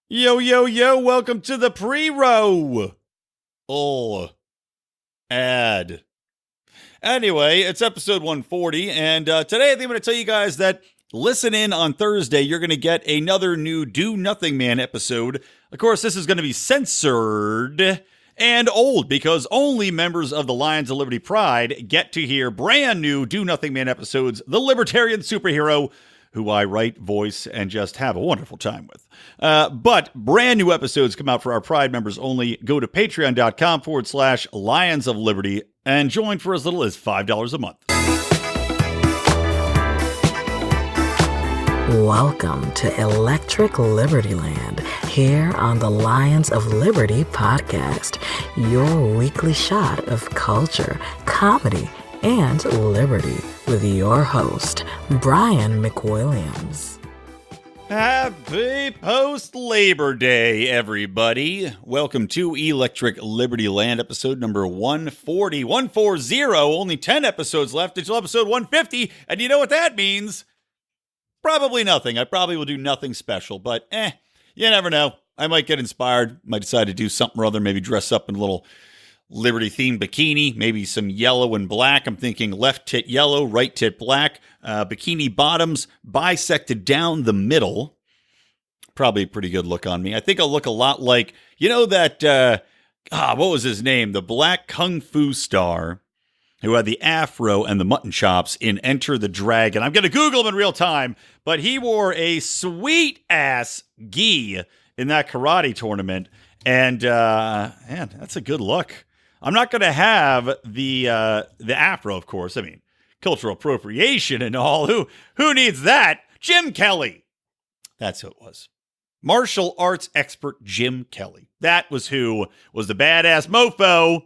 Yo, yo, yo, welcome to the pre-row. Ad. Anyway, it's episode 140, and today I think I'm going to tell you guys that listen in on Thursday, you're going to get another new Do Nothing Man episode. Of course, this is going to be censored and old because only members of the Lions of Liberty Pride get to hear brand new Do Nothing Man episodes, the libertarian superhero who I write, voice, and just have a wonderful time with. But brand new episodes come out for our Pride members only. Go to patreon.com/Lions of Liberty and join for as little as $5 a month. Welcome to Electric Libertyland, here on the Lions of Liberty podcast, your weekly shot of culture, comedy, and liberty with your host, Brian McWilliams. Happy post-Labor Day, everybody. Welcome to Electric Libertyland, episode number 140. 140, only 10 episodes left until episode 150, and you know what that means? Probably nothing. I probably will do nothing special, but you never know. I might get inspired, might decide to do something or other, maybe dress up in a little Liberty-themed bikini, maybe some yellow and black. I'm thinking left tit yellow, right tit black, bikini bottoms bisected down the middle. Probably a pretty good look on me. I think I'll look a lot like, you know that, what was his name? The black kung fu star who had the afro and the mutton chops in Enter the Dragon. I'm going to Google him in real time, but he wore a sweet-ass gi in that karate tournament, and, man, that's a good look. I'm not going to have the afro, of course. I mean, cultural appropriation and all. Who needs that? Jim Kelly. That's who it was. Martial arts expert Jim Kelly. That was who was the badass mofo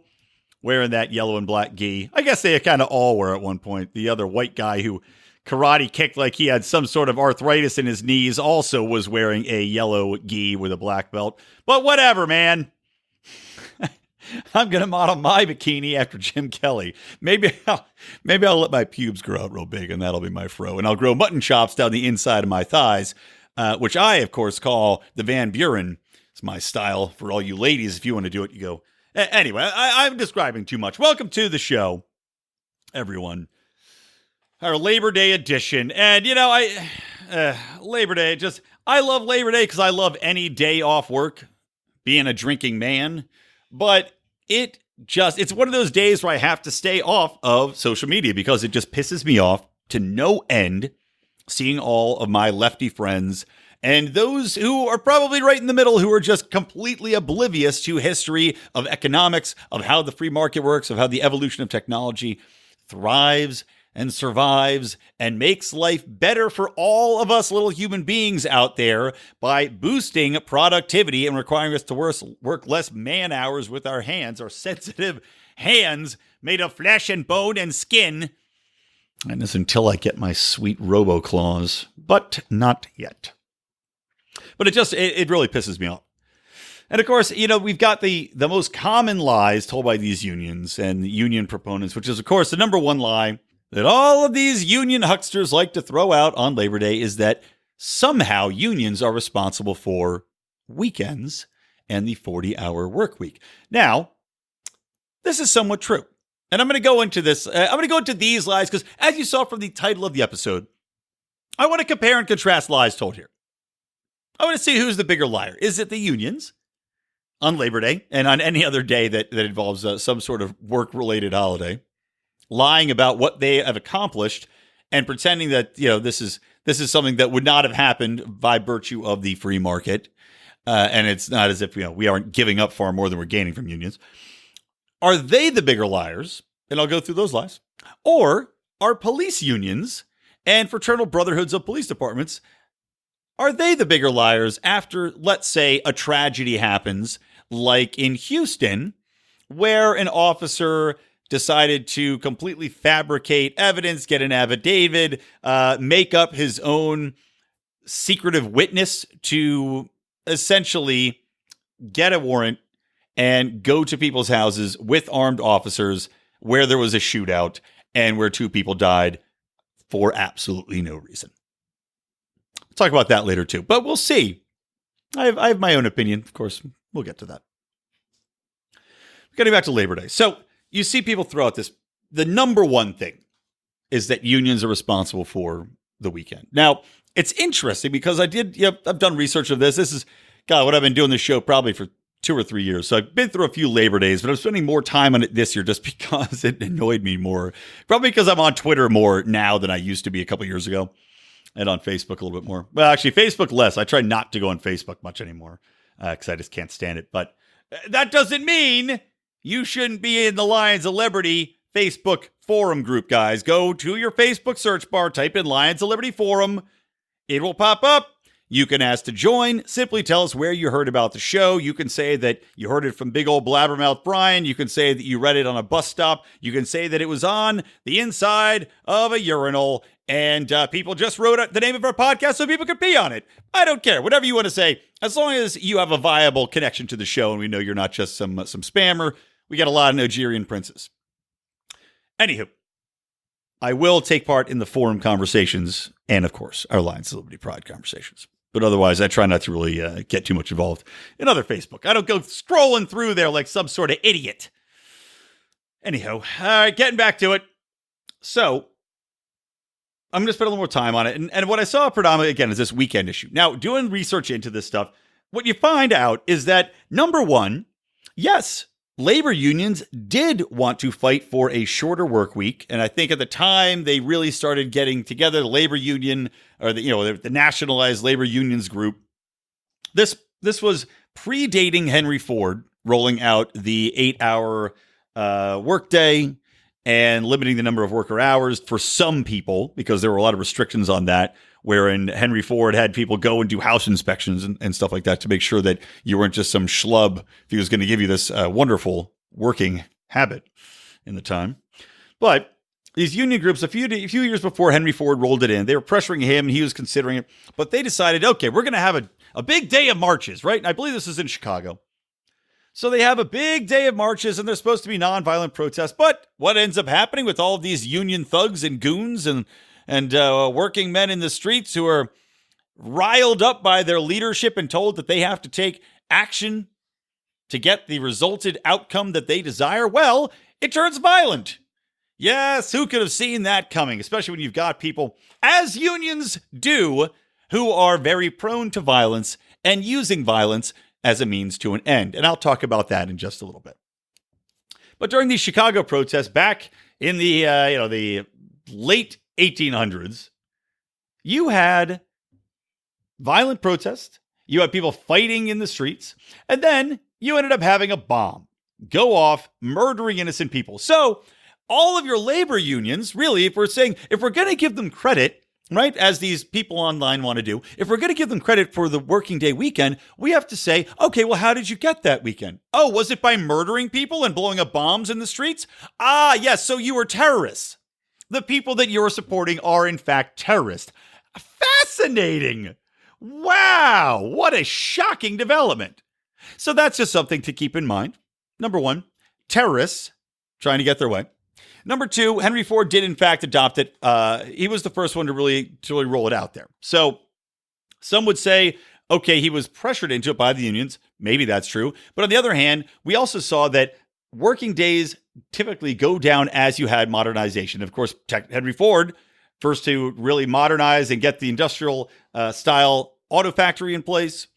wearing that yellow and black gi. I guess they kind of all were at one point. The other white guy who karate kicked like he had some sort of arthritis in his knees also was wearing a yellow gi with a black belt. But whatever, man. I'm going to model my bikini after Jim Kelly. Maybe I'll let my pubes grow out real big, and that'll be my fro. And I'll grow mutton chops down the inside of my thighs, which I, of course, call the Van Buren. It's my style for all you ladies. If you want to do it, you go. Anyway, I'm describing too much. Welcome to the show, everyone. Our Labor Day edition. And, you know, Labor Day, I love Labor Day because I love any day off work, being a drinking man. But it's one of those days where I have to stay off of social media because it just pisses me off to no end seeing all of my lefty friends and those who are probably right in the middle who are just completely oblivious to history of economics, of how the free market works, of how the evolution of technology thrives and survives and makes life better for all of us little human beings out there by boosting productivity and requiring us to work less man hours with our hands, our sensitive hands made of flesh and bone and skin. And this until I get my sweet robo-claws, but not yet. But it really pisses me off. And of course, you know, we've got the most common lies told by these unions and union proponents, which is, of course, the number one lie that all of these union hucksters like to throw out on Labor Day is that somehow unions are responsible for weekends and the 40-hour work week. Now, this is somewhat true. And I'm going to go into this. I'm going to go into these lies because, as you saw from the title of the episode, I want to compare and contrast lies told here. I want to see who's the bigger liar. Is it the unions on Labor Day and on any other day that involves some sort of work-related holiday, lying about what they have accomplished and pretending that, you know, this is something that would not have happened by virtue of the free market. And it's not as if, you know, we aren't giving up far more than we're gaining from unions. Are they the bigger liars? And I'll go through those lies. Or are police unions and fraternal brotherhoods of police departments, are they the bigger liars after, let's say, a tragedy happens, like in Houston, where an officer decided to completely fabricate evidence, get an affidavit, make up his own secretive witness to essentially get a warrant and go to people's houses with armed officers where there was a shootout and where two people died for absolutely no reason. We'll talk about that later too, but we'll see I have my own opinion. Of course, we'll get to that. Getting back to Labor Day. So you see people throw out this. The number one thing is that unions are responsible for the weekend. Now, it's interesting because I've done research of this. This is, God, what I've been doing this show probably for 2 or 3 years. So I've been through a few Labor Days, but I'm spending more time on it this year just because it annoyed me more. Probably because I'm on Twitter more now than I used to be a couple years ago, and on Facebook a little bit more. Well, actually, Facebook less. I try not to go on Facebook much anymore because I just can't stand it. But that doesn't mean you shouldn't be in the Lions of Liberty Facebook forum group, guys. Go to your Facebook search bar, type in Lions of Liberty Forum. It will pop up. You can ask to join. Simply tell us where you heard about the show. You can say that you heard it from big old blabbermouth Brian. You can say that you read it on a bus stop. You can say that it was on the inside of a urinal and people just wrote the name of our podcast so people could pee on it. I don't care. Whatever you want to say, as long as you have a viable connection to the show and we know you're not just some spammer. We got a lot of Nigerian princes. Anywho, I will take part in the forum conversations and, of course, our Lions of Liberty Pride conversations. But otherwise, I try not to really get too much involved in other Facebook. I don't go scrolling through there like some sort of idiot. Anyhow, all right, getting back to it. So, I'm going to spend a little more time on it. And what I saw predominantly, again, is this weekend issue. Now, doing research into this stuff, what you find out is that, number one, yes, labor unions did want to fight for a shorter work week. And I think at the time they really started getting together, the labor union or the nationalized labor unions group. This was predating Henry Ford rolling out the 8-hour workday and limiting the number of worker hours for some people because there were a lot of restrictions on that. Wherein Henry Ford had people go and do house inspections and stuff like that to make sure that you weren't just some schlub if he was going to give you this wonderful working habit in the time. But these union groups, a few years before Henry Ford rolled it in, they were pressuring him and he was considering it. But they decided, okay, we're going to have a big day of marches, right? And I believe this is in Chicago. So they have a big day of marches and they're supposed to be nonviolent protests. But what ends up happening with all of these union thugs and goons and working men in the streets who are riled up by their leadership and told that they have to take action to get the resulted outcome that they desire? Well, it turns violent. Yes, who could have seen that coming? Especially when you've got people, as unions do, who are very prone to violence and using violence as a means to an end. And I'll talk about that in just a little bit. But during these Chicago protests back in the late 1800s, you had violent protests, you had people fighting in the streets, and then you ended up having a bomb go off, murdering innocent people. So all of your labor unions, really, if we're going to give them credit, right, as these people online want to do, if we're going to give them credit for the working day weekend, we have to say, okay, well, how did you get that weekend? Oh, was it by murdering people and blowing up bombs in the streets? Ah, yes, so you were terrorists. The people that you're supporting are, in fact, terrorists. Fascinating. Wow. What a shocking development. So that's just something to keep in mind. Number one, terrorists trying to get their way. Number two, Henry Ford did, in fact, adopt it. He was the first one to really roll it out there. So some would say, okay, he was pressured into it by the unions. Maybe that's true. But on the other hand, we also saw that working days typically go down as you had modernization. Of course, Henry Ford, first to really modernize and get the industrial style auto factory in place.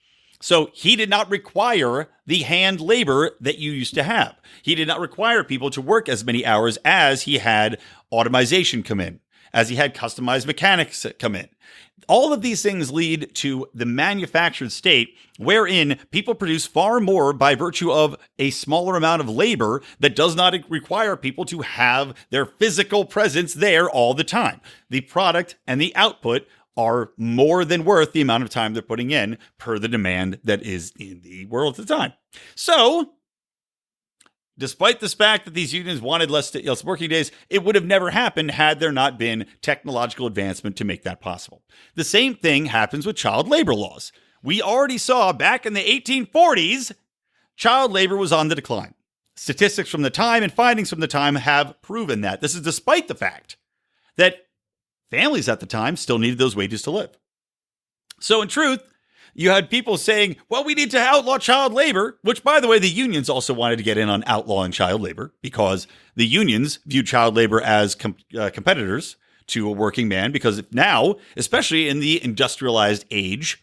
So he did not require the hand labor that you used to have. He did not require people to work as many hours as he had automation come in, as he had customized mechanics come in. All of these things lead to the manufactured state wherein people produce far more by virtue of a smaller amount of labor that does not require people to have their physical presence there all the time. The product and the output are more than worth the amount of time they're putting in per the demand that is in the world at the time. So, despite the fact that these unions wanted less working days, it would have never happened had there not been technological advancement to make that possible. The same thing happens with child labor laws. We already saw back in the 1840s, child labor was on the decline. Statistics from the time and findings from the time have proven that. This is despite the fact that families at the time still needed those wages to live. So in truth, You had people saying, well, we need to outlaw child labor, which, by the way, the unions also wanted to get in on outlawing child labor because the unions viewed child labor as competitors to a working man, because now, especially in the industrialized age,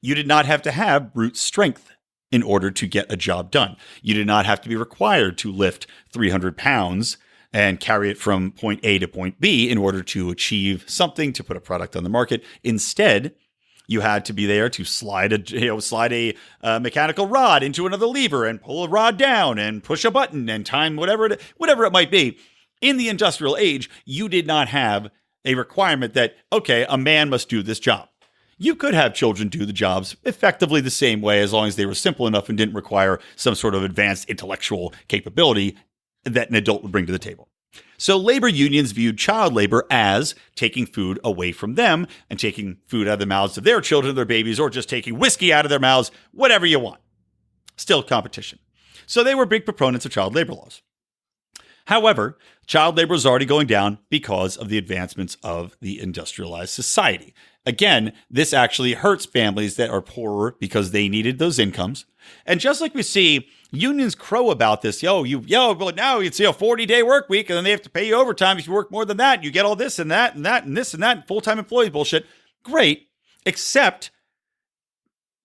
you did not have to have brute strength in order to get a job done. You did not have to be required to lift 300 pounds and carry it from point A to point B in order to achieve something, to put a product on the market. Instead, you had to be there to slide a mechanical rod into another lever and pull a rod down and push a button and time whatever it might be. In the industrial age, you did not have a requirement that, okay, a man must do this job. You could have children do the jobs effectively the same way as long as they were simple enough and didn't require some sort of advanced intellectual capability that an adult would bring to the table. So labor unions viewed child labor as taking food away from them and taking food out of the mouths of their children, their babies, or just taking whiskey out of their mouths, whatever you want. Still competition. So they were big proponents of child labor laws. However, child labor is already going down because of the advancements of the industrialized society. Again, this actually hurts families that are poorer because they needed those incomes. And just like we see unions crow about this, well, now it's a 40-day work week, and then they have to pay you overtime if you work more than that. You get all this and that and that and this and that, full-time employees bullshit. Great, except,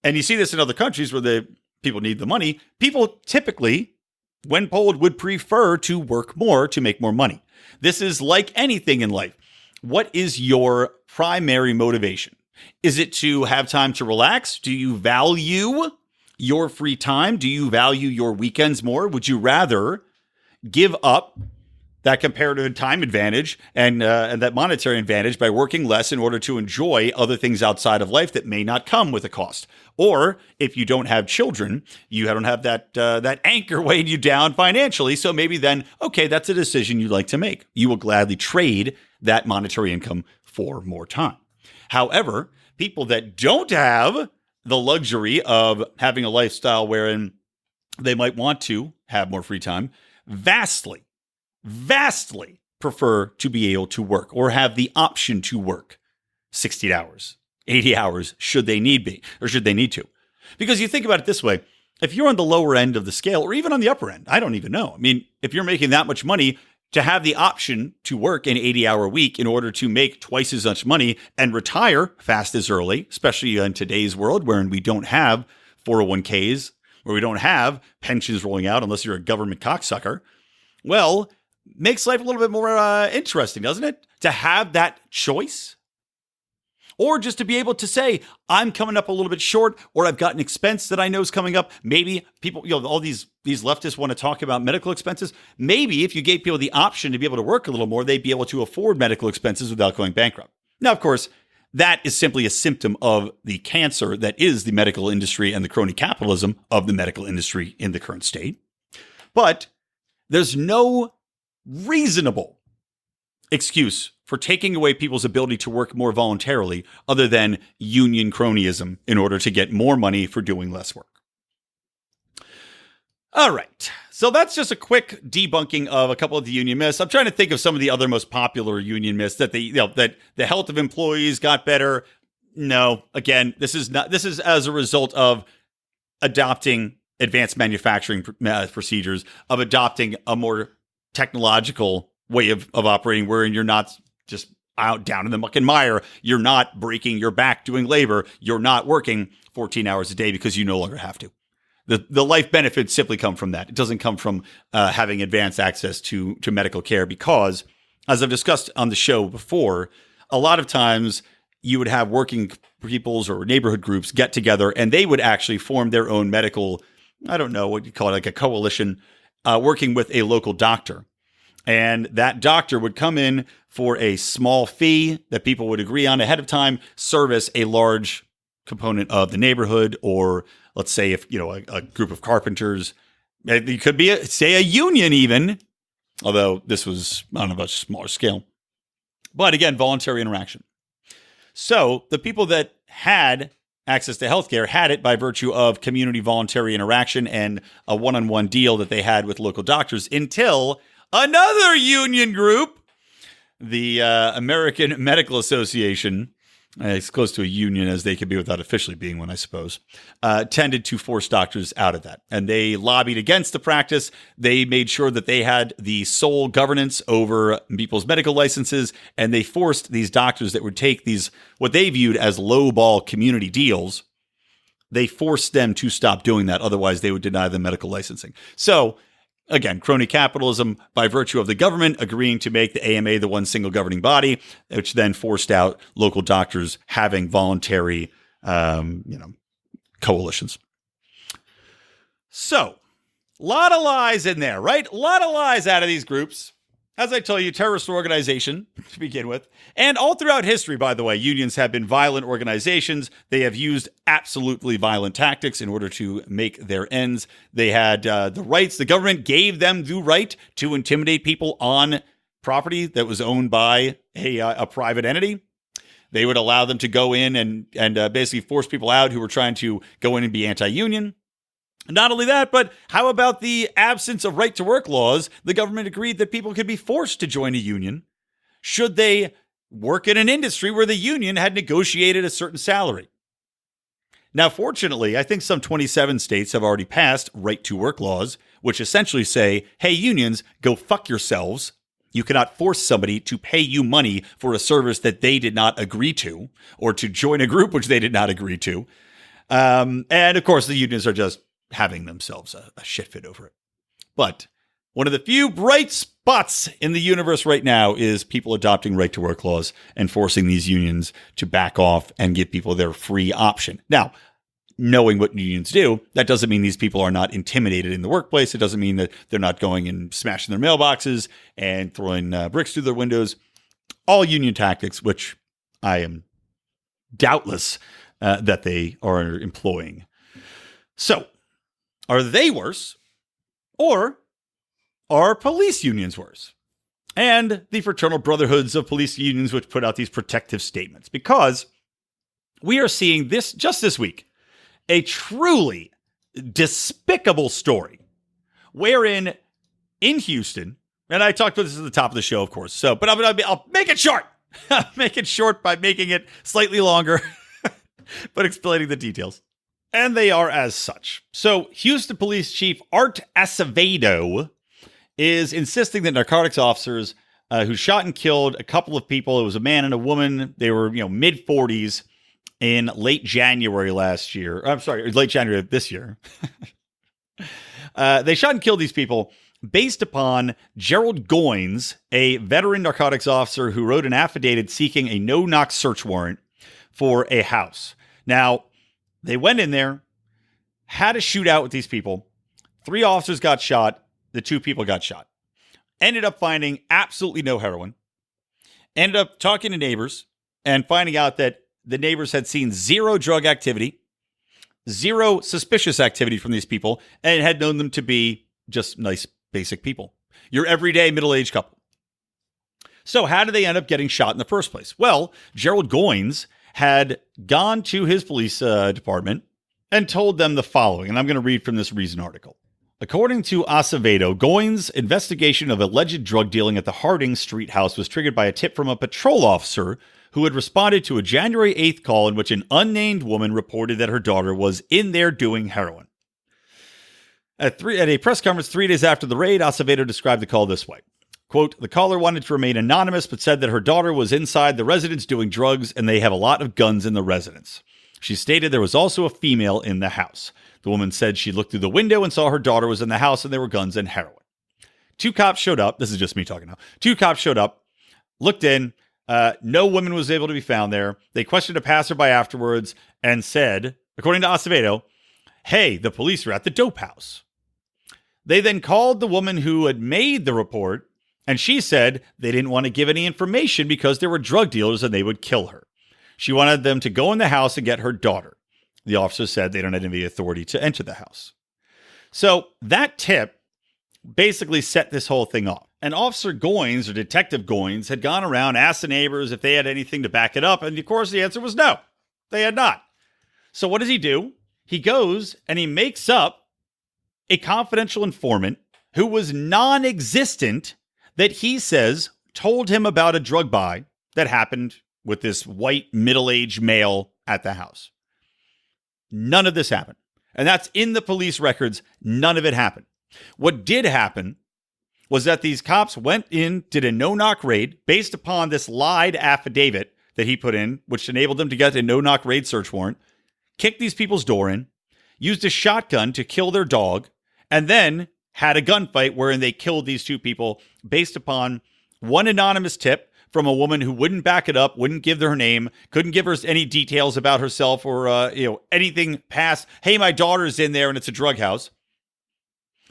and you see this in other countries where the people need the money, people typically, when polled, would prefer to work more to make more money. This is like anything in life. What is your primary motivation? Is it to have time to relax? Do you value your free time? Do you value your weekends more? Would you rather give up that comparative time advantage and that monetary advantage by working less in order to enjoy other things outside of life that may not come with a cost? Or if you don't have children, you don't have that anchor weighing you down financially. So maybe then, okay, that's a decision you'd like to make. You will gladly trade that monetary income for more time. However, people that don't have the luxury of having a lifestyle wherein they might want to have more free time, vastly prefer to be able to work or have the option to work 60 hours, 80 hours, should they need to. Because you think about it this way, if you're on the lower end of the scale or even on the upper end, I don't even know. I mean, if you're making that much money, to have the option to work an 80-hour week in order to make twice as much money and retire fast as early, especially in today's world wherein we don't have 401ks, where we don't have pensions rolling out unless you're a government cocksucker, well, makes life a little bit more interesting, doesn't it? To have that choice. Or just to be able to say, I'm coming up a little bit short, or I've got an expense that I know is coming up. Maybe people, all these leftists want to talk about medical expenses. Maybe if you gave people the option to be able to work a little more, they'd be able to afford medical expenses without going bankrupt. Now, of course, that is simply a symptom of the cancer that is the medical industry and the crony capitalism of the medical industry in the current state. But there's no reasonable excuse for taking away people's ability to work more voluntarily other than union cronyism in order to get more money for doing less work. All right. So that's just a quick debunking of a couple of the union myths. I'm trying to think of some of the other most popular union myths that that the health of employees got better. No, again, this is as a result of adopting advanced manufacturing procedures, of adopting a more technological way of operating, wherein you're not just out down in the muck and mire. You're not breaking your back doing labor. You're not working 14 hours a day because you no longer have to. The life benefits simply come from that. It doesn't come from having advanced access to medical care because, as I've discussed on the show before, a lot of times you would have working peoples or neighborhood groups get together and they would actually form their own medical, I don't know what you call it, like a coalition, working with a local doctor. And that doctor would come in for a small fee that people would agree on ahead of time, service a large component of the neighborhood, or let's say if, a group of carpenters, it could be, a union even, although this was on a much smaller scale. But again, voluntary interaction. So the people that had access to healthcare had it by virtue of community voluntary interaction and a one-on-one deal that they had with local doctors until another union group, the American Medical Association, as close to a union as they could be without officially being one, I suppose, tended to force doctors out of that. And they lobbied against the practice. They made sure that they had the sole governance over people's medical licenses, and they forced these doctors that would take these, what they viewed as lowball community deals, they forced them to stop doing that. Otherwise, they would deny them medical licensing. So, again, crony capitalism by virtue of the government agreeing to make the AMA the one single governing body, which then forced out local doctors having voluntary, coalitions. So, a lot of lies in there, right? A lot of lies out of these groups. As I tell you, terrorist organization to begin with. And all throughout history, by the way, unions have been violent organizations. They have used absolutely violent tactics in order to make their ends. They had the rights. The government gave them the right to intimidate people on property that was owned by a private entity. They would allow them to go in and basically force people out who were trying to go in and be anti-union. Not only that, but how about the absence of right-to-work laws? The government agreed that people could be forced to join a union should they work in an industry where the union had negotiated a certain salary. Now, fortunately, I think some 27 states have already passed right-to-work laws, which essentially say, hey, unions, go fuck yourselves. You cannot force somebody to pay you money for a service that they did not agree to, or to join a group which they did not agree to. And, of course, the unions are just having themselves a shit fit over it. But one of the few bright spots in the universe right now is people adopting right-to-work laws and forcing these unions to back off and give people their free option. Now, knowing what unions do, that doesn't mean these people are not intimidated in the workplace. It doesn't mean that they're not going and smashing their mailboxes and throwing bricks through their windows. All union tactics, which I am doubtless that they are employing. So, are they worse, or are police unions worse? And the fraternal brotherhoods of police unions which put out these protective statements. Because we are seeing this, just this week, a truly despicable story wherein in Houston, and I talked about this at the top of the show, of course, but I'll make it short. Make it short by making it slightly longer, but explaining the details. And they are as such. So Houston Police Chief Art Acevedo is insisting that narcotics officers who shot and killed a couple of people, it was a man and a woman, they were mid-40s in late January last year. I'm sorry, late January of this year. They shot and killed these people based upon Gerald Goins, a veteran narcotics officer who wrote an affidavit seeking a no-knock search warrant for a house. Now, they went in there, had a shootout with these people. 3 officers got shot. The 2 people got shot. Ended up finding absolutely no heroin. Ended up talking to neighbors and finding out that the neighbors had seen 0 drug activity, 0 suspicious activity from these people, and had known them to be just nice, basic people. Your everyday middle-aged couple. So how did they end up getting shot in the first place? Well, Gerald Goins had gone to his police department and told them the following, and I'm going to read from this Reason article. According to Acevedo, Goins' investigation of alleged drug dealing at the Harding Street house was triggered by a tip from a patrol officer who had responded to a January 8th call in which an unnamed woman reported that her daughter was in there doing heroin. At a press conference 3 days after the raid, Acevedo described the call this way. Quote, the caller wanted to remain anonymous, but said that her daughter was inside the residence doing drugs and they have a lot of guns in the residence. She stated there was also a female in the house. The woman said she looked through the window and saw her daughter was in the house and there were guns and heroin. 2 cops showed up. This is just me talking now. 2 cops showed up, looked in. No woman was able to be found there. They questioned a passerby afterwards and said, according to Acevedo, hey, the police are at the dope house. They then called the woman who had made the report. And she said they didn't want to give any information because there were drug dealers and they would kill her. She wanted them to go in the house and get her daughter. The officer said they don't have any authority to enter the house. So that tip basically set this whole thing off. And Officer Goins, or Detective Goins, had gone around, asked the neighbors if they had anything to back it up. And of course, the answer was no, they had not. So what does he do? He goes and he makes up a confidential informant who was non-existent that he says told him about a drug buy that happened with this white middle-aged male at the house. None of this happened. And that's in the police records. None of it happened. What did happen was that these cops went in, did a no-knock raid based upon this lied affidavit that he put in, which enabled them to get a no-knock raid search warrant, kicked these people's door in, used a shotgun to kill their dog, and then had a gunfight wherein they killed these two people based upon one anonymous tip from a woman who wouldn't back it up, wouldn't give her name, couldn't give her any details about herself or anything past, hey, my daughter's in there and it's a drug house.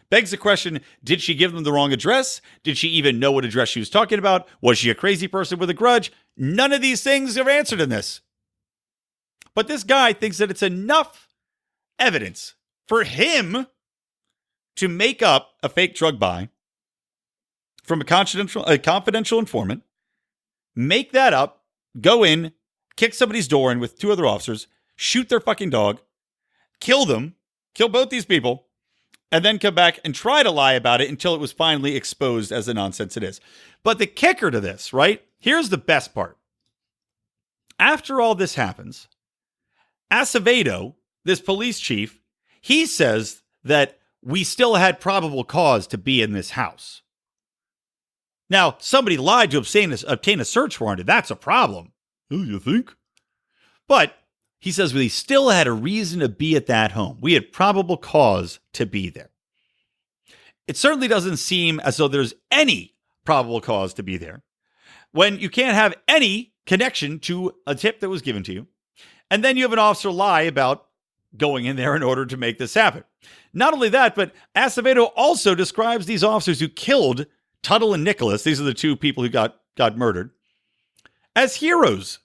Begs the question, did she give them the wrong address? Did she even know what address she was talking about? Was she a crazy person with a grudge? None of these things are answered in this. But this guy thinks that it's enough evidence for him to make up a fake drug buy from a confidential informant, make that up, go in, kick somebody's door in with two other officers, shoot their fucking dog, kill them, kill both these people, and then come back and try to lie about it until it was finally exposed as the nonsense it is. But the kicker to this, right? Here's the best part. After all this happens, Acevedo, this police chief, he says that we still had probable cause to be in this house. Now, somebody lied to obtain a search warrant, and that's a problem. Oh, you think? But he says we still had a reason to be at that home. We had probable cause to be there. It certainly doesn't seem as though there's any probable cause to be there when you can't have any connection to a tip that was given to you. And then you have an officer lie about going in there in order to make this happen. Not only that, but Acevedo also describes these officers who killed Tuttle and Nicholas, these are the two people who got murdered, as heroes.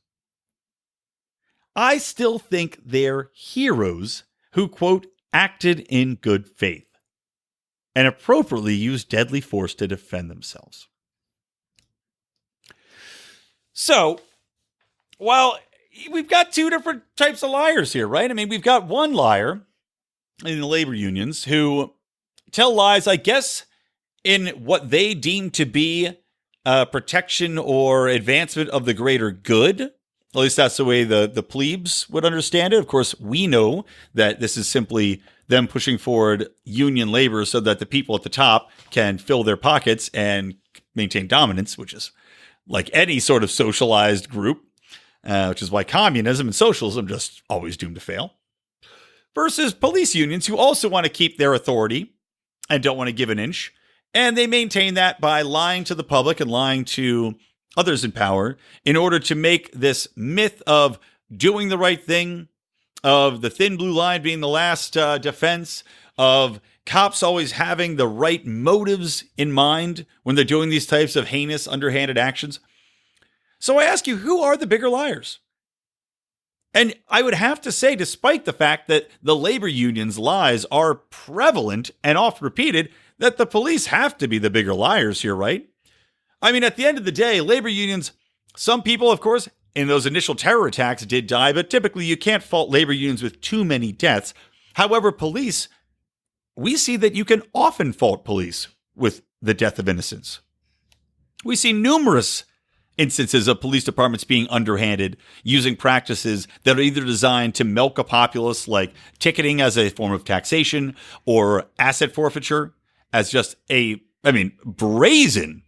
I still think they're heroes who, quote, acted in good faith and appropriately used deadly force to defend themselves. So, while we've got two different types of liars here, right? I mean, we've got one liar in the labor unions who tell lies, I guess, in what they deem to be protection or advancement of the greater good. At least that's the way the plebes would understand it. Of course, we know that this is simply them pushing forward union labor so that the people at the top can fill their pockets and maintain dominance, which is like any sort of socialized group, which is why communism and socialism just always doomed to fail. Versus police unions who also want to keep their authority and don't want to give an inch. And they maintain that by lying to the public and lying to others in power in order to make this myth of doing the right thing, of the thin blue line being the last defense, of cops always having the right motives in mind when they're doing these types of heinous, underhanded actions. So I ask you, who are the bigger liars? And I would have to say, despite the fact that the labor unions' lies are prevalent and oft repeated, that the police have to be the bigger liars here, right? I mean, at the end of the day, labor unions, some people, of course, in those initial terror attacks did die, but typically you can't fault labor unions with too many deaths. However, police, we see that you can often fault police with the death of innocents. We see numerous instances of police departments being underhanded, using practices that are either designed to milk a populace, like ticketing as a form of taxation or asset forfeiture as just brazen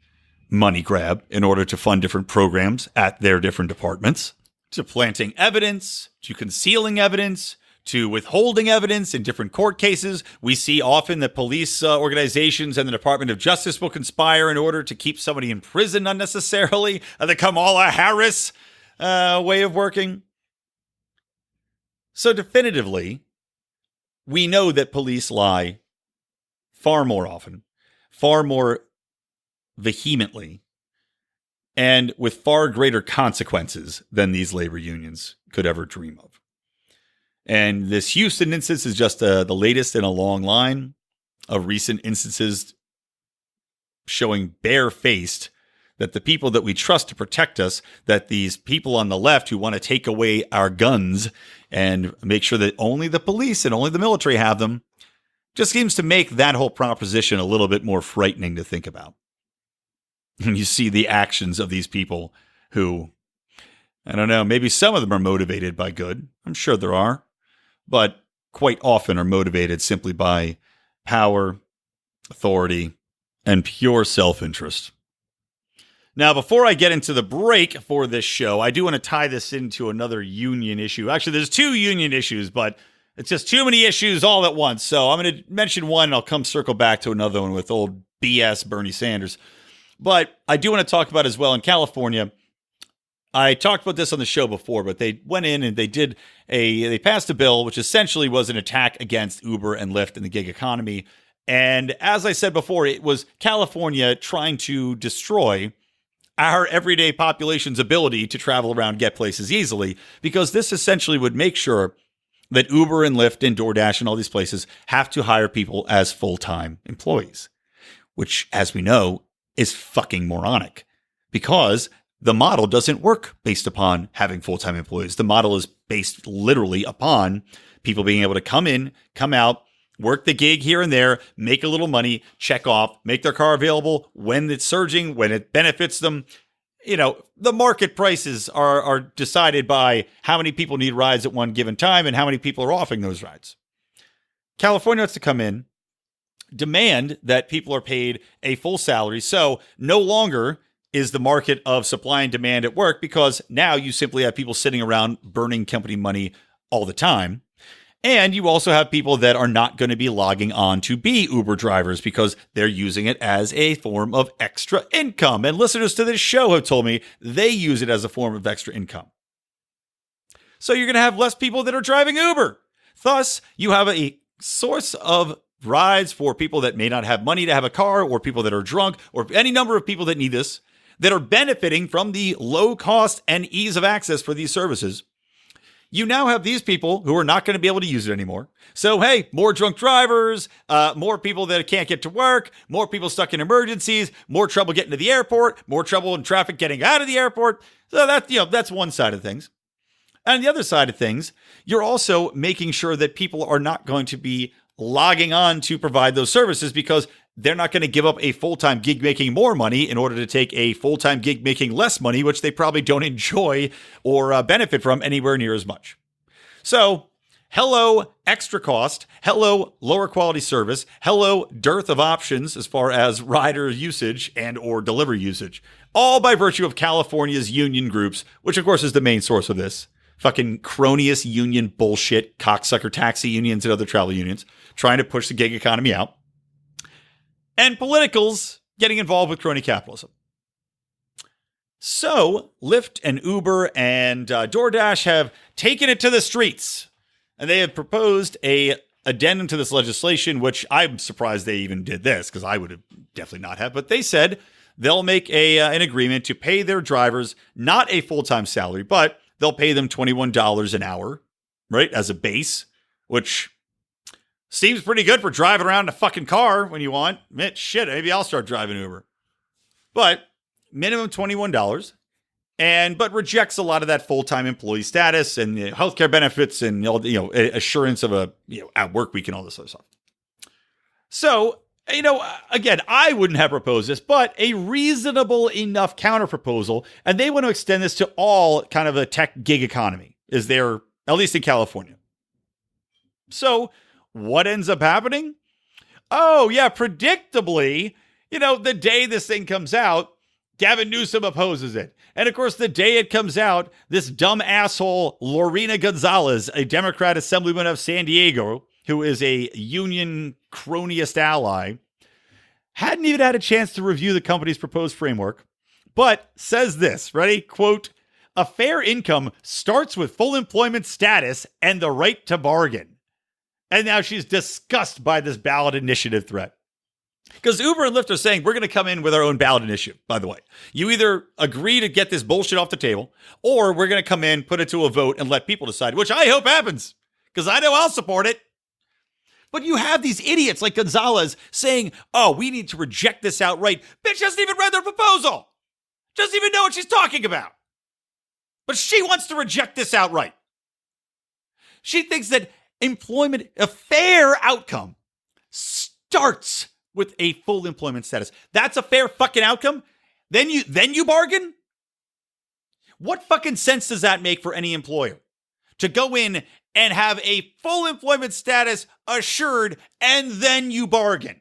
money grab in order to fund different programs at their different departments, to planting evidence, to concealing evidence, to withholding evidence in different court cases. We see often that police organizations and the Department of Justice will conspire in order to keep somebody in prison unnecessarily. The Kamala Harris way of working. So definitively, we know that police lie far more often, far more vehemently, and with far greater consequences than these labor unions could ever dream of. And this Houston instance is just the latest in a long line of recent instances showing barefaced that the people that we trust to protect us, that these people on the left who want to take away our guns and make sure that only the police and only the military have them, just seems to make that whole proposition a little bit more frightening to think about. And you see the actions of these people who I don't know. Maybe some of them are motivated by good. I'm sure there are. But quite often are motivated simply by power, authority, and pure self-interest. Now, before I get into the break for this show, I do want to tie this into another union issue. Actually, there's two union issues, but it's just too many issues all at once. So I'm going to mention one, and I'll come circle back to another one with old BS Bernie Sanders. But I do want to talk about as well in California. I talked about this on the show before, but they went in and they passed a bill which essentially was an attack against Uber and Lyft and the gig economy. And as I said before, it was California trying to destroy our everyday population's ability to travel around, get places easily, because this essentially would make sure that Uber and Lyft and DoorDash and all these places have to hire people as full-time employees, which, as we know, is fucking moronic because the model doesn't work based upon having full-time employees. The model is based literally upon people being able to come in, come out, work the gig here and there, make a little money, check off, make their car available when it's surging, when it benefits them. You know, the market prices are decided by how many people need rides at one given time and how many people are offering those rides. California wants to come in, demand that people are paid a full salary. So no longer is the market of supply and demand at work because now you simply have people sitting around burning company money all the time. And you also have people that are not going to be logging on to be Uber drivers because they're using it as a form of extra income. And listeners to this show have told me they use it as a form of extra income. So you're going to have less people that are driving Uber. Thus, you have a source of rides for people that may not have money to have a car or people that are drunk or any number of people that need this that are benefiting from the low cost and ease of access for these services. You now have these people who are not going to be able to use it anymore. So, hey, more drunk drivers, more people that can't get to work, more people stuck in emergencies, more trouble getting to the airport, more trouble in traffic getting out of the airport. So that's one side of things. And the other side of things, you're also making sure that people are not going to be logging on to provide those services because they're not going to give up a full-time gig making more money in order to take a full-time gig making less money, which they probably don't enjoy or benefit from anywhere near as much. So, hello, extra cost. Hello, lower quality service. Hello, dearth of options as far as rider usage and or delivery usage. All by virtue of California's union groups, which of course is the main source of this. Fucking cronyist union bullshit, cocksucker taxi unions and other travel unions trying to push the gig economy out. And politicals getting involved with crony capitalism. So, Lyft and Uber and DoorDash have taken it to the streets. And they have proposed a addendum to this legislation, which I'm surprised they even did this, because I would have definitely not have. But they said they'll make an agreement to pay their drivers not a full-time salary, but they'll pay them $21 an hour, right, as a base, which seems pretty good for driving around in a fucking car when you want. Shit, maybe I'll start driving Uber. But minimum $21, but rejects a lot of that full-time employee status and healthcare benefits and all assurance of a at work week and all this other stuff. So, again, I wouldn't have proposed this, but a reasonable enough counter proposal, and they want to extend this to all kind of a tech gig economy, is there, at least in California. So, what ends up happening? Oh, yeah, predictably, the day this thing comes out, Gavin Newsom opposes it. And of course, the day it comes out, this dumb asshole, Lorena Gonzalez, a Democrat assemblyman of San Diego, who is a union cronyist ally, hadn't even had a chance to review the company's proposed framework, but says this, ready? Quote, "A fair income starts with full employment status and the right to bargain." And now she's disgusted by this ballot initiative threat. Because Uber and Lyft are saying, we're going to come in with our own ballot initiative, by the way. You either agree to get this bullshit off the table, or we're going to come in, put it to a vote, and let people decide, which I hope happens, because I know I'll support it. But you have these idiots like Gonzalez saying, oh, we need to reject this outright. Bitch hasn't even read their proposal. Doesn't even know what she's talking about. But she wants to reject this outright. She thinks that employment, a fair outcome, starts with a full employment status. That's a fair fucking outcome? Then you bargain? What fucking sense does that make for any employer? To go in and have a full employment status assured, and then you bargain.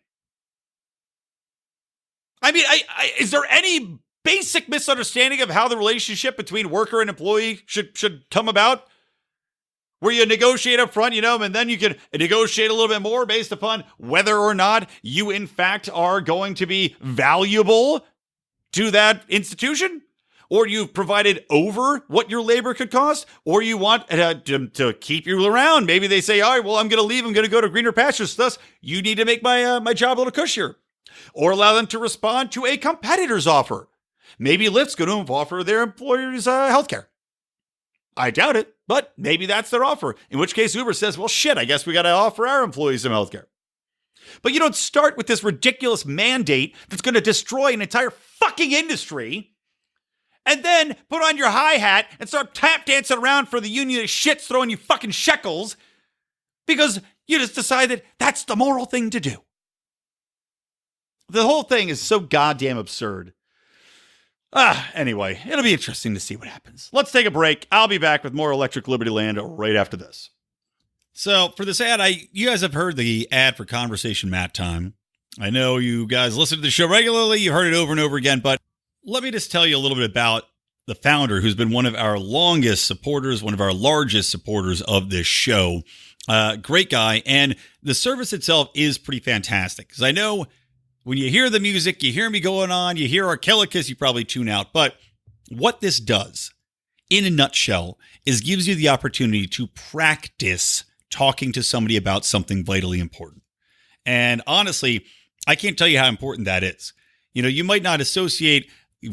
I mean, is there any basic misunderstanding of how the relationship between worker and employee should come about? Where you negotiate up front, and then you can negotiate a little bit more based upon whether or not you, in fact, are going to be valuable to that institution? Or you've provided over what your labor could cost, or you want to keep you around. Maybe they say, all right, well, I'm going to leave. I'm going to go to greener pastures. Thus, you need to make my job a little cushier. Or allow them to respond to a competitor's offer. Maybe Lyft's going to offer their employers healthcare. I doubt it, but maybe that's their offer. In which case, Uber says, well, shit, I guess we got to offer our employees some healthcare. But you don't start with this ridiculous mandate that's going to destroy an entire fucking industry and then put on your hi-hat and start tap dancing around for the union of shits throwing you fucking shekels because you just decided that's the moral thing to do. The whole thing is so goddamn absurd. Anyway, it'll be interesting to see what happens. Let's take a break. I'll be back with more Electric Libertyland right after this. So for this ad, you guys have heard the ad for Conversation Mat Time. I know you guys listen to the show regularly. You've heard it over and over again, but let me just tell you a little bit about the founder, who's been one of our longest supporters, one of our largest supporters of this show. Great guy. And the service itself is pretty fantastic. Because I know when you hear the music, you hear me going on, you hear Archelicus, you probably tune out. But what this does, in a nutshell, is gives you the opportunity to practice talking to somebody about something vitally important. And honestly, I can't tell you how important that is. You might not associate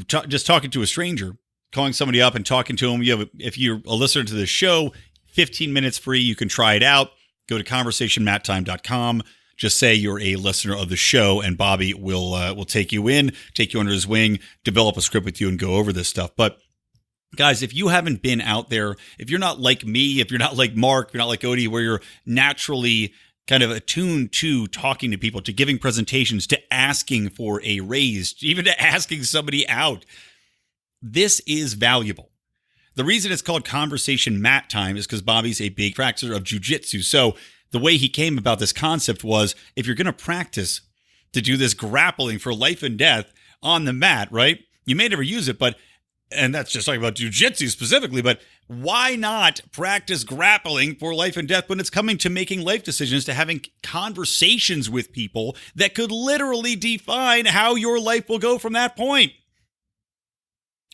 just talking to a stranger, calling somebody up and talking to them. If you're a listener to this show, 15 minutes free, you can try it out. Go to conversationmattime.com. Just say you're a listener of the show, and Bobby will take you under his wing, develop a script with you, and go over this stuff. But guys, if you haven't been out there, if you're not like me, if you're not like Mark, if you're not like Odie, where you're naturally kind of attuned to talking to people, to giving presentations, to asking for a raise, even to asking somebody out, this is valuable. The reason it's called Conversation Mat Time is because Bobby's a big practitioner of jujitsu. So the way he came about this concept was, if you're going to practice to do this grappling for life and death on the mat, right? You may never use it, and that's just talking about jujitsu specifically, but why not practice grappling for life and death when it's coming to making life decisions, to having conversations with people that could literally define how your life will go from that point?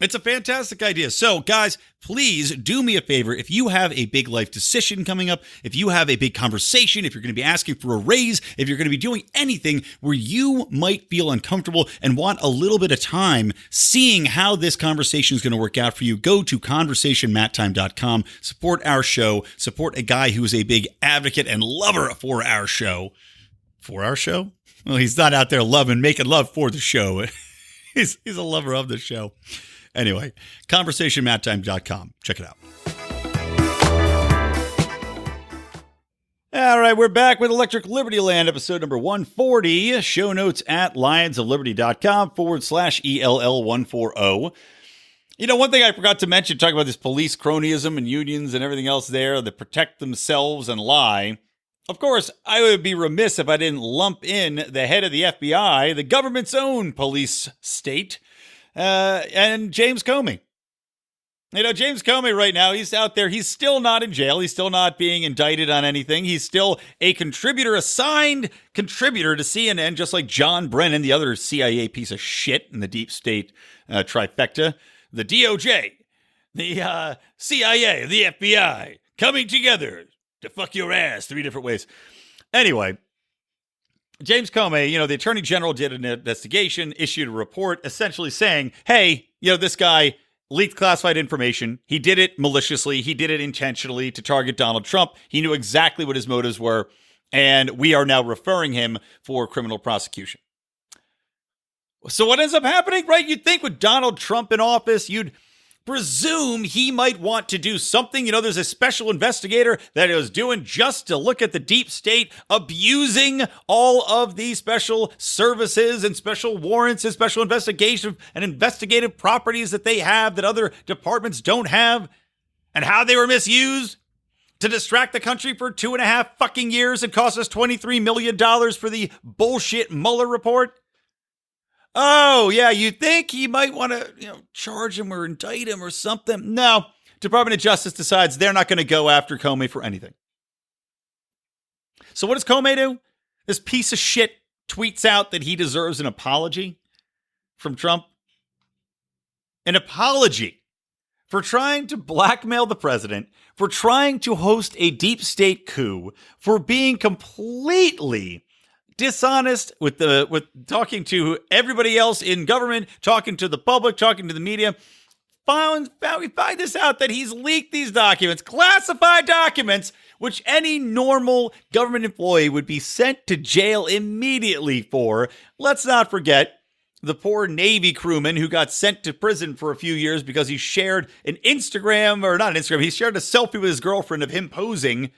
It's a fantastic idea. So, guys, please do me a favor. If you have a big life decision coming up, if you have a big conversation, if you're going to be asking for a raise, if you're going to be doing anything where you might feel uncomfortable and want a little bit of time seeing how this conversation is going to work out for you, go to conversationmattime.com. Support our show. Support a guy who is a big advocate and lover for our show. For our show? Well, he's not out there making love for the show. He's a lover of the show. Anyway, conversationmattime.com. Check it out. All right, we're back with Electric Libertyland, episode number 140. Show notes at lionsofliberty.com/ELL140. One thing I forgot to mention, talking about this police cronyism and unions and everything else there that protect themselves and lie. Of course, I would be remiss if I didn't lump in the head of the FBI, the government's own police state, and James Comey. James Comey right now, he's out there. He's still not in jail. He's still not being indicted on anything. He's still a assigned contributor to CNN, just like John Brennan, the other CIA piece of shit in the deep state trifecta. The DOJ, the CIA, the FBI, coming together to fuck your ass 3 different ways. Anyway, James Comey, the Attorney General did an investigation, issued a report essentially saying, hey, this guy leaked classified information. He did it maliciously. He did it intentionally to target Donald Trump. He knew exactly what his motives were, and we are now referring him for criminal prosecution. So what ends up happening, right? You'd think with Donald Trump in office, you'd presume he might want to do something. You know, there's a special investigator that was doing just to look at the deep state abusing all of these special services and special warrants and special investigation and investigative properties that they have that other departments don't have, and how they were misused to distract the country for 2.5 fucking years and cost us $23 million for the bullshit Mueller report. Oh, yeah, you think he might want to, charge him or indict him or something? No. Department of Justice decides they're not going to go after Comey for anything. So what does Comey do? This piece of shit tweets out that he deserves an apology from Trump. An apology for trying to blackmail the president, for trying to host a deep state coup, for being completely dishonest with talking to everybody else in government, talking to the public, talking to the media. We find this out that he's leaked these documents, classified documents, which any normal government employee would be sent to jail immediately for. Let's not forget the poor Navy crewman who got sent to prison for a few years because he shared he shared a selfie with his girlfriend of him posing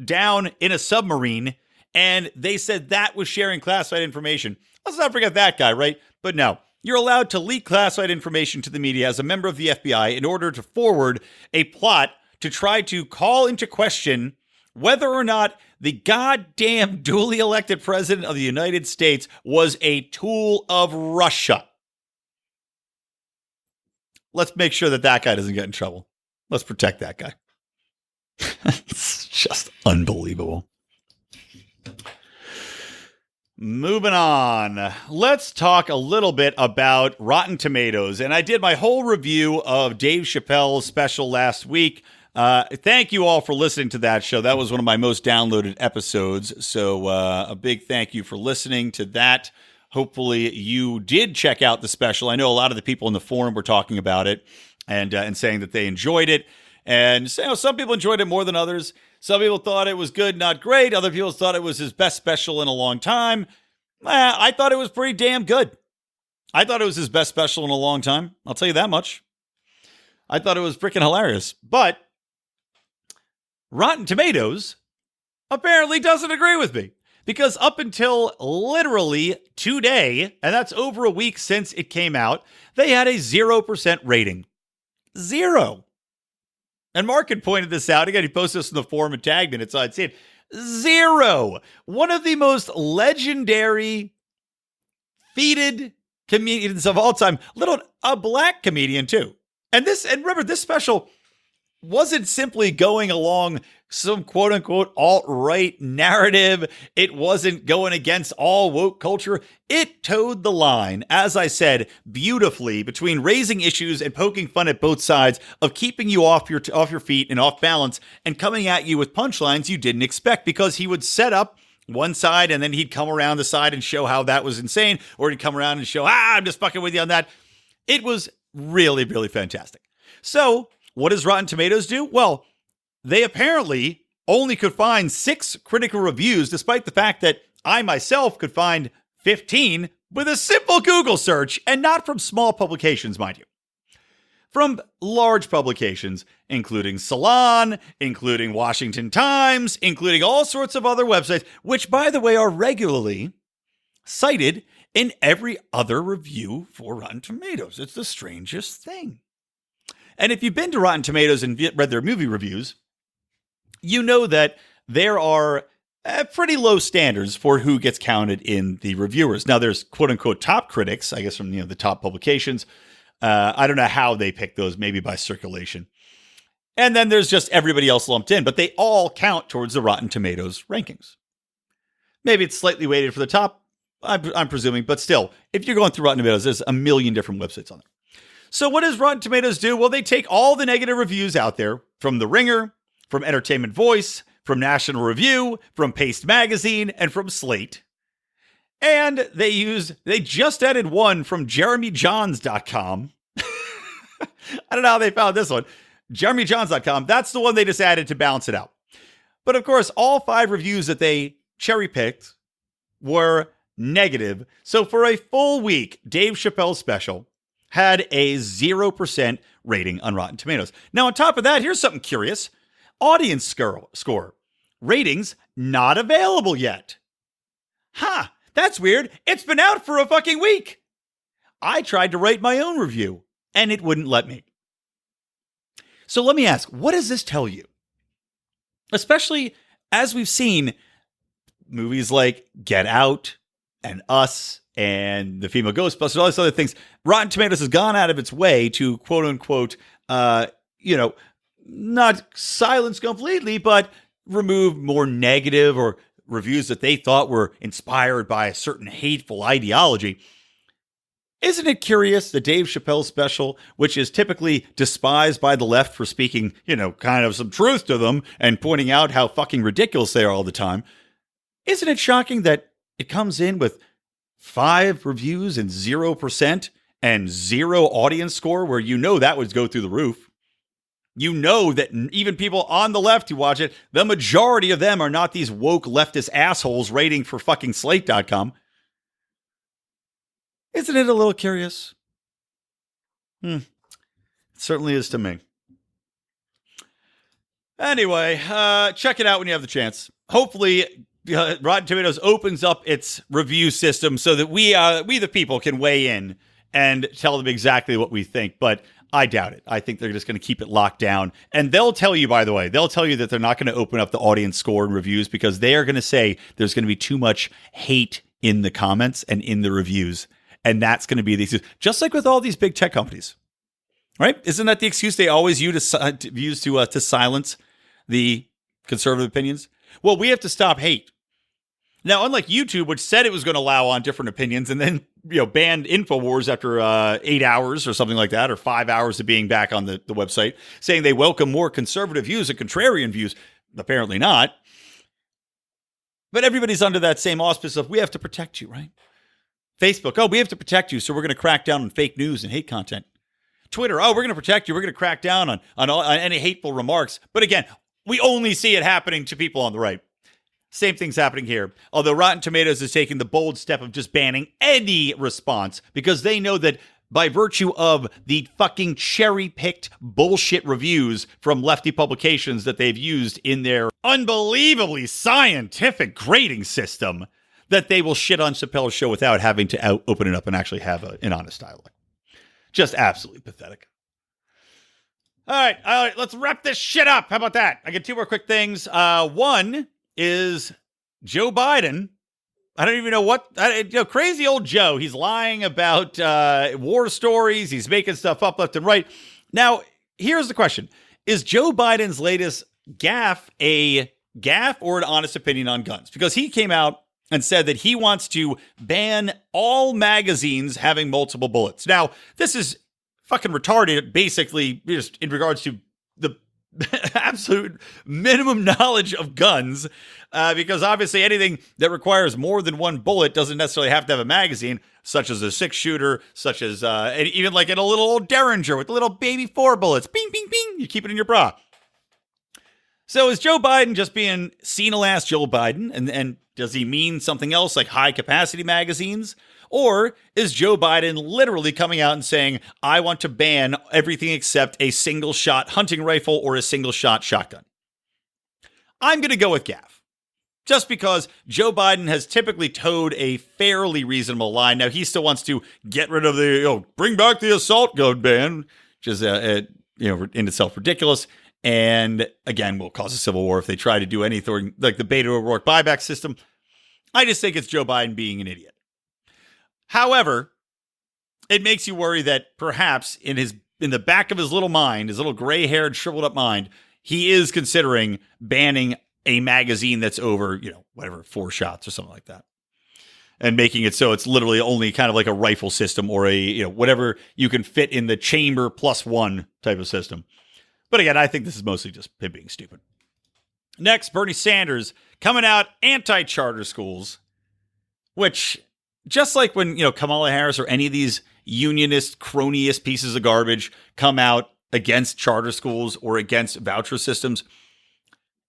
down in a submarine. And they said that was sharing classified information. Let's not forget that guy, right? But no, you're allowed to leak classified information to the media as a member of the FBI in order to forward a plot to try to call into question whether or not the goddamn duly elected president of the United States was a tool of Russia. Let's make sure that guy doesn't get in trouble. Let's protect that guy. It's just unbelievable. Moving on, let's talk a little bit about Rotten Tomatoes. And I did my whole review of Dave Chappelle's special last week. Thank you all for listening to that show. That was one of my most downloaded episodes. So a big thank you for listening to that. Hopefully you did check out the special. I know a lot of the people in the forum were talking about it and saying that they enjoyed it. And some people enjoyed it more than others. Some people thought it was good, not great. Other people thought it was his best special in a long time. I thought it was pretty damn good. I thought it was his best special in a long time. I'll tell you that much. I thought it was freaking hilarious. But Rotten Tomatoes apparently doesn't agree with me. Because up until literally today, and that's over a week since it came out, they had a 0% rating. 0. And Mark had pointed this out. Again, he posted this in the forum and tagged me, and so I'd see it. 0. One of the most legendary, feted comedians of all time. A black comedian, too. And remember, this special wasn't simply going along some quote-unquote alt-right narrative. It wasn't going against all woke culture. It towed the line, as I said, beautifully between raising issues and poking fun at both sides of keeping you off your feet and off balance and coming at you with punchlines you didn't expect, because he would set up one side and then he'd come around the side and show how that was insane, or he'd come around and show, I'm just fucking with you on that. It was really, really fantastic. So what does Rotten Tomatoes do? Well, they apparently only could find 6 critical reviews, despite the fact that I myself could find 15 with a simple Google search, and not from small publications, mind you. From large publications, including Salon, including Washington Times, including all sorts of other websites, which, by the way, are regularly cited in every other review for Rotten Tomatoes. It's the strangest thing. And if you've been to Rotten Tomatoes and read their movie reviews, you know that there are pretty low standards for who gets counted in the reviewers. Now, there's quote-unquote top critics, I guess, from the top publications. I don't know how they pick those, maybe by circulation. And then there's just everybody else lumped in, but they all count towards the Rotten Tomatoes rankings. Maybe it's slightly weighted for the top, I'm presuming, but still, if you're going through Rotten Tomatoes, there's a million different websites on there. So what does Rotten Tomatoes do? Well, they take all the negative reviews out there from The Ringer, from Entertainment Voice, from National Review, from Paste Magazine, and from Slate. And they just added one from JeremyJohns.com. I don't know how they found this one. JeremyJohns.com. That's the one they just added to balance it out. But of course, all 5 reviews that they cherry-picked were negative. So for a full week, Dave Chappelle's special had a 0% rating on Rotten Tomatoes. Now, on top of that, here's something curious. Audience score. Ratings not available yet. That's weird. It's been out for a fucking week. I tried to write my own review, and it wouldn't let me. So let me ask, what does this tell you? Especially as we've seen movies like Get Out and Us and the female Ghostbusters, all these other things. Rotten Tomatoes has gone out of its way to quote unquote, not silence completely, but remove more negative or reviews that they thought were inspired by a certain hateful ideology. Isn't it curious that Dave Chappelle's special, which is typically despised by the left for speaking, kind of some truth to them and pointing out how fucking ridiculous they are all the time, isn't it shocking that it comes in with 5 reviews and 0% and 0 audience score where that would go through the roof? That even people on the left who watch it, the majority of them are not these woke leftist assholes rating for fucking Slate.com. Isn't it a little curious? It certainly is to me. Anyway, check it out when you have the chance. Hopefully, Rotten Tomatoes opens up its review system so that we the people can weigh in and tell them exactly what we think. But I doubt it. I think they're just going to keep it locked down. And they'll tell you, by the way, that they're not going to open up the audience score and reviews because they are going to say there's going to be too much hate in the comments and in the reviews. And that's going to be the excuse, just like with all these big tech companies, right? Isn't that the excuse they always use to silence the conservative opinions? Well, we have to stop hate. Now, unlike YouTube, which said it was going to allow on different opinions and then banned InfoWars after 8 hours or something like that, or 5 hours of being back on the website, saying they welcome more conservative views and contrarian views. Apparently not. But everybody's under that same auspice of we have to protect you, right? Facebook, we have to protect you, so we're going to crack down on fake news and hate content. Twitter, we're going to protect you, we're going to crack down on any hateful remarks. But again, we only see it happening to people on the right. Same thing's happening here. Although Rotten Tomatoes is taking the bold step of just banning any response because they know that by virtue of the fucking cherry-picked bullshit reviews from lefty publications that they've used in their unbelievably scientific grading system, that they will shit on Chappelle's show without having to open it up and actually have an honest dialogue. Just absolutely pathetic. All right, let's wrap this shit up. How about that? I got 2 more quick things. One is Joe Biden. I don't even know what, crazy old Joe. He's lying about war stories. He's making stuff up left and right. Now, here's the question. Is Joe Biden's latest gaffe a gaffe or an honest opinion on guns? Because he came out and said that he wants to ban all magazines having multiple bullets. Now, this is fucking retarded, basically, just in regards to the absolute minimum knowledge of guns, because obviously anything that requires more than one bullet doesn't necessarily have to have a magazine, such as a 6-shooter, such as even like in a little old Derringer with little baby 4 bullets. Bing, bing, bing. You keep it in your bra. So is Joe Biden just being senile-ass Joe Biden? And does he mean something else like high-capacity magazines? Or is Joe Biden literally coming out and saying, I want to ban everything except a single-shot hunting rifle or a single-shot shotgun? I'm going to go with gaffe. Just because Joe Biden has typically towed a fairly reasonable line. Now, he still wants to get rid of the, bring back the assault gun ban, which is, in itself ridiculous. And again, will cause a civil war if they try to do anything like the Beto O'Rourke buyback system. I just think it's Joe Biden being an idiot. However, it makes you worry that perhaps in the back of his little mind, his little gray-haired, shriveled up mind, he is considering banning a magazine that's over, 4 shots or something like that. And making it so it's literally only kind of like a rifle system or a, whatever you can fit in the chamber +1 type of system. But again, I think this is mostly just him being stupid. Next, Bernie Sanders coming out anti-charter schools, which just like when, Kamala Harris or any of these unionist, cronyist pieces of garbage come out against charter schools or against voucher systems,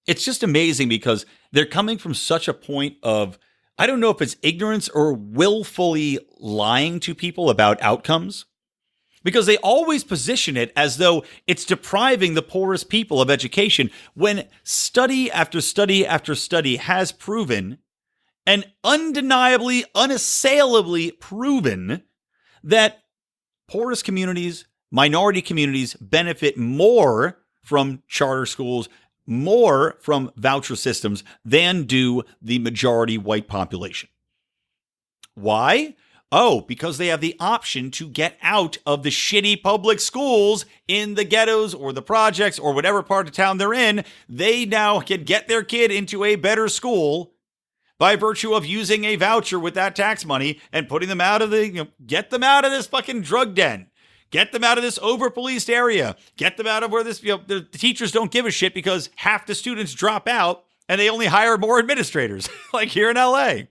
it's just amazing because they're coming from such a point of, I don't know if it's ignorance or willfully lying to people about outcomes. because they always position it as though it's depriving the poorest people of education, when study after study after study has proven and undeniably, unassailably proven that poorest communities, minority communities benefit more from charter schools, more from voucher systems than do the majority white population. Why? Oh, because they have the option to get out of the shitty public schools in the ghettos or the projects or whatever part of town they're in. They now can get their kid into a better school by virtue of using a voucher with that tax money and putting them out of get them out of this fucking drug den. Get them out of this over-policed area. Get them out of where the teachers don't give a shit because half the students drop out and they only hire more administrators, like here in LA.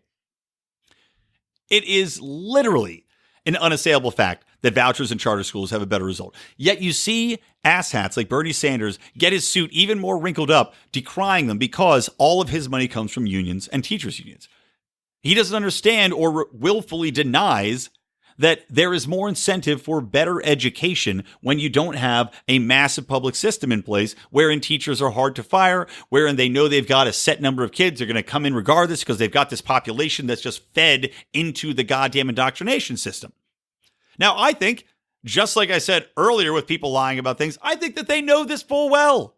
It is literally an unassailable fact that vouchers and charter schools have a better result. Yet you see asshats like Bernie Sanders get his suit even more wrinkled up, decrying them because all of his money comes from unions and teachers' unions. He doesn't understand or willfully denies that there is more incentive for better education when you don't have a massive public system in place wherein teachers are hard to fire, wherein they know they've got a set number of kids are going to come in regardless because they've got this population that's just fed into the goddamn indoctrination system. Now, I think, just like I said earlier with people lying about things, I think that they know this full well.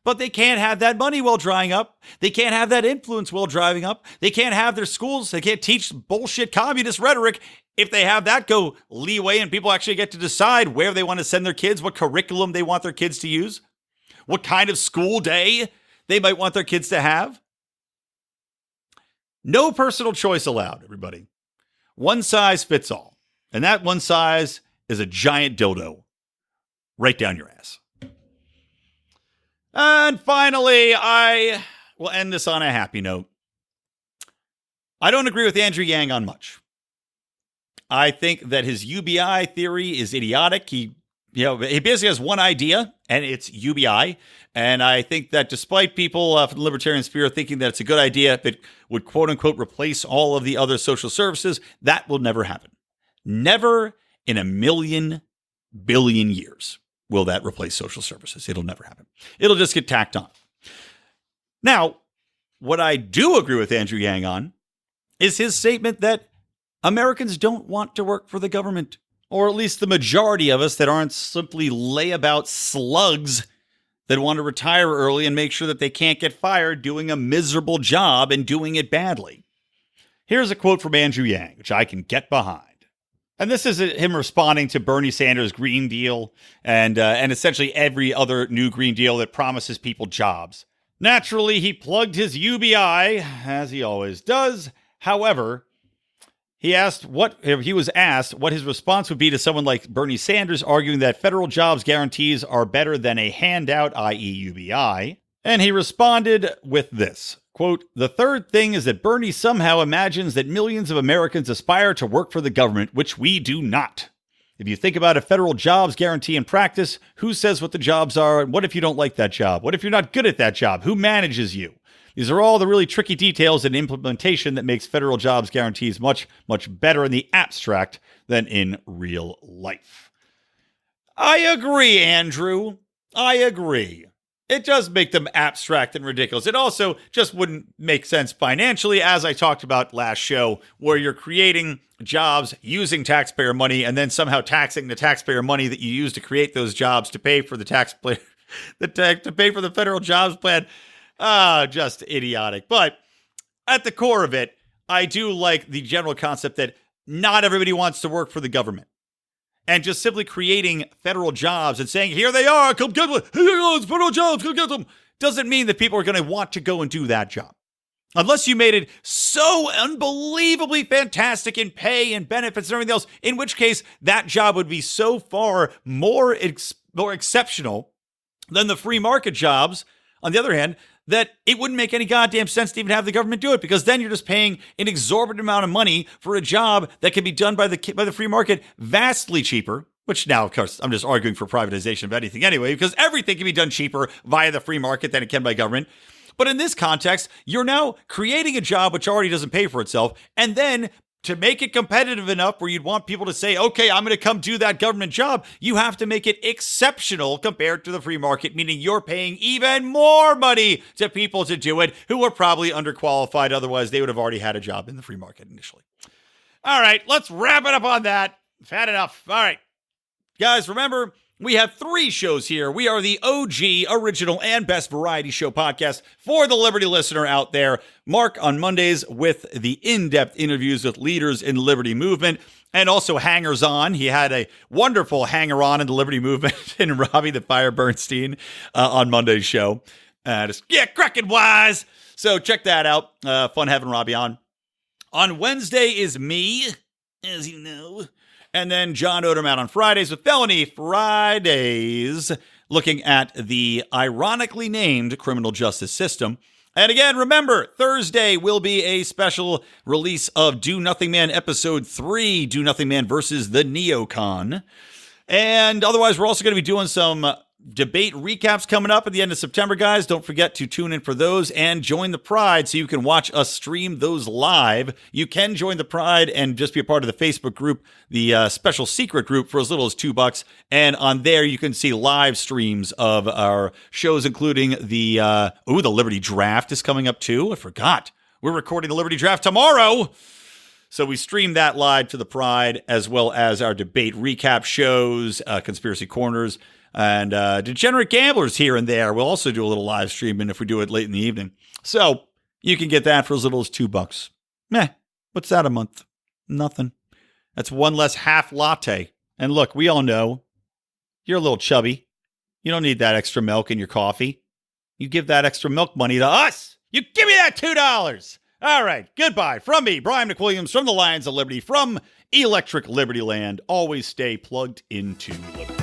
But they can't have that money while drying up. They can't have that influence while driving up. They can't have their schools. They can't teach bullshit communist rhetoric. If they have that go leeway and people actually get to decide where they want to send their kids, what curriculum they want their kids to use, what kind of school day they might want their kids to have. No personal choice allowed, everybody. One size fits all. And that one size is a giant dildo right down your ass. And finally, I will end this on a happy note. I don't agree with Andrew Yang on much. I think that his UBI theory is idiotic. He basically has one idea, and it's UBI. And I think that despite people from the libertarian sphere thinking that it's a good idea, if it would quote unquote replace all of the other social services, that will never happen. Never in a million billion years will that replace social services. It'll never happen. It'll just get tacked on. Now, what I do agree with Andrew Yang on is his statement that Americans don't want to work for the government, or at least the majority of us that aren't simply layabout slugs that want to retire early and make sure that they can't get fired doing a miserable job and doing it badly. Here's a quote from Andrew Yang, which I can get behind. And this is him responding to Bernie Sanders' Green Deal and essentially every other new Green Deal that promises people jobs. Naturally, he plugged his UBI, as he always does. However, he was asked what his response would be to someone like Bernie Sanders arguing that federal jobs guarantees are better than a handout, i.e. UBI. And he responded with this. Quote, "The third thing is that Bernie somehow imagines that millions of Americans aspire to work for the government, which we do not. If you think about a federal jobs guarantee in practice, who says what the jobs are? And what if you don't like that job? What if you're not good at that job? Who manages you? These are all the really tricky details in implementation that makes federal jobs guarantees much, much better in the abstract than in real life." I agree, Andrew. I agree. It does make them abstract and ridiculous. It also just wouldn't make sense financially, as I talked about last show, where you're creating jobs using taxpayer money and then somehow taxing the taxpayer money that you use to create those jobs to pay for the to pay for the federal jobs plan. Just idiotic. But at the core of it, I do like the general concept that not everybody wants to work for the government. And just simply creating federal jobs and saying, here they are, come get them. Here you go, it's federal jobs, come get them. Doesn't mean that people are going to want to go and do that job. Unless you made it so unbelievably fantastic in pay and benefits and everything else, in which case that job would be so far more exceptional than the free market jobs, on the other hand, that it wouldn't make any goddamn sense to even have the government do it, because then you're just paying an exorbitant amount of money for a job that can be done by the free market vastly cheaper, which now, of course, I'm just arguing for privatization of anything anyway, because everything can be done cheaper via the free market than it can by government. But in this context, you're now creating a job which already doesn't pay for itself and then to make it competitive enough where you'd want people to say, okay, I'm going to come do that government job, you have to make it exceptional compared to the free market, meaning you're paying even more money to people to do it who are probably underqualified. Otherwise, they would have already had a job in the free market initially. All right, let's wrap it up on that. I've had enough. All right, guys, remember, we have 3 shows here. We are the OG, original, and best variety show podcast for the Liberty listener out there. Mark on Mondays with the in-depth interviews with leaders in the Liberty movement and also hangers-on. He had a wonderful hanger-on in the Liberty movement in Robbie the Fire Bernstein on Monday's show. Cracking wise. So check that out. Fun having Robbie on. On Wednesday is me, as you know. And then John Odermatt on Fridays with Felony Fridays, looking at the ironically named criminal justice system. And again, remember, Thursday will be a special release of Do Nothing Man Episode 3, Do Nothing Man versus the Neocon. And otherwise, we're also going to be doing some debate recaps coming up at the end of September, guys. Don't forget to tune in for those and join the Pride so you can watch us stream those live. You can join the Pride and just be a part of the Facebook group, the special secret group, for as little as $2. And on there, you can see live streams of our shows, including the Liberty Draft is coming up too. I forgot. We're recording the Liberty Draft tomorrow. So we stream that live to the Pride, as well as our debate recap shows, Conspiracy Corners, and Degenerate Gamblers here and there. We'll also do a little live streaming if we do it late in the evening. So you can get that for as little as $2. What's that a month? Nothing. That's one less half latte. And look, we all know you're a little chubby. You don't need that extra milk in your coffee. You give that extra milk money to us. You give me that $2. All right. Goodbye. From me, Brian McWilliams, from the Lions of Liberty, from Electric Libertyland. Always stay plugged into Liberty.